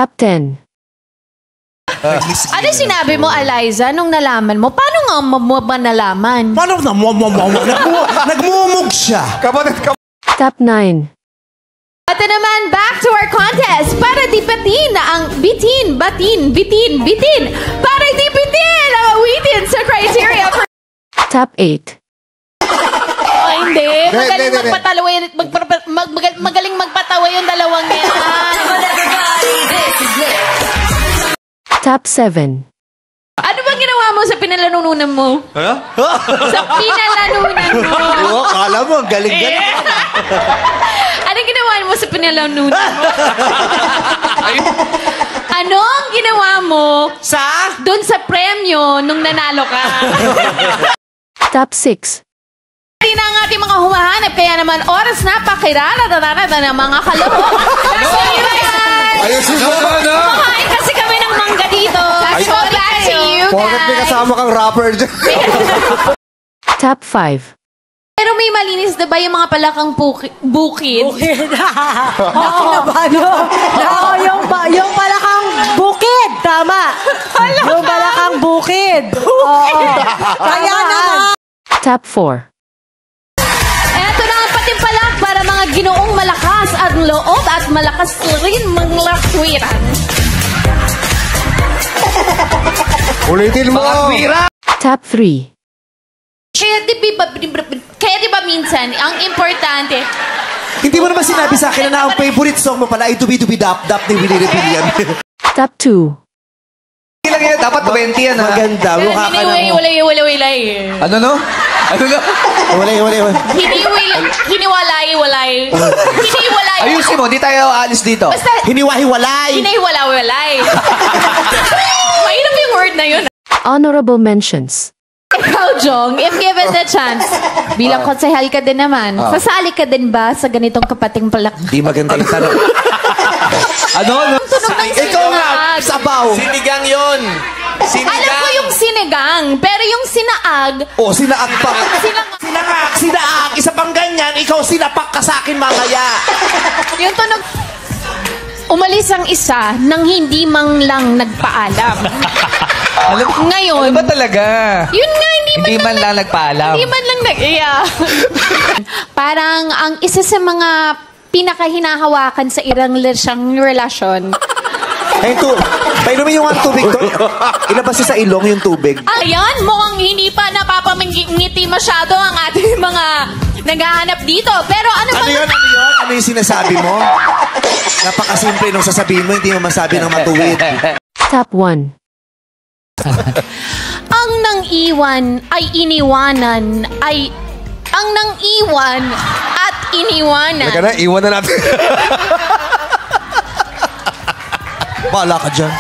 Top 10. Ano sinabi mo, Eliza, nung nalaman mo? Paano nga mo ba nalaman? Paano na? Nagmumug siya. Top 9. At naman, back to our contest. Para di batin ang bitin. Para di bitin ang awitin sa criteria for... Top 8. Oh, hindi. Magaling magpatawa yun. Magaling magpatawa yung dalawang yan. Top 7. Ano bang ginawa mo sa pinalanunan mo? Ano? Sa pinalanunan mo. Oo, kala mo, galing-galing. Anong ginawa mo sa pinalanunan mo? Ano ang ginawa mo doon sa premyo nung nanalo ka? Top 6. Hindi na ang ating mga humahanap, kaya naman oras na pakilala ng mga kalahok. Ayos mo na! Kumain kasi kami ng mangga dito. So back to you guys. Bakit may kasama kang rapper dyan? Top 5. Pero may malinis na ba yung mga palakang bukid? Oo, yung palakang bukid. Tama. Yung palakang bukid. Oo. Kaya naman. Top 4. Eto na ang patimpalak para mga ginoong malakas at loob at malakas rin mga tuwiran. Ulitin mo! Top 3. Kaya di ba minsan, ang importante, Hindi mo naman sinabi sa akin na ang favorite song mo pala ay Dubi-Dubi-Dap-Dap ni Willie Repillion. Top 2. Hindi lang yan. Dapat 20 yan, ha? Maganda. Mukha ka na mo. Walay. Ano, no? Ano, no? Walay. Hiniwalay. Ayusin mo. Di tayo alis dito. Basta, Hiniwahiwalay. hiniwalay. Mainam yung word na yun. Honorable mentions. Ikaw, Jong, if given the chance, bilang konsehal ka din naman, sasali ka din ba sa ganitong kapating palak? Di maganda yung tanong. Ano? Tunog ng Ikaw nga, sinaag. sabaw. Sinigang yun. Alam ko yung sinigang, pero yung sinaag, O, sinaag pa. sinangag. Sinaag. Isa pang ganyan, ikaw sinapak ka sa akin mamaya. Yung tunog, umalis ang isa nang hindi man lang nagpaalam. Ngayon, Ano ba talaga? yun nga, Hindi man lang nagpaalam. Hindi man lang Parang ang isa sa mga pinakahinahawakan sa irang relasyon. Painumin yung ang tubig to. Ilabas sa ilong yung tubig. Ayan, mukhang hindi pa napapamingiti masyado ang ating mga naghahanap dito. Pero ano ba? Ano yung sinasabi mo? Napakasimple nung sasabihin mo, hindi mo masabi ng matuwid. Top 1. Ang nang iwan at iniwanan. Halika na, iwan na natin. Bahala ka dyan.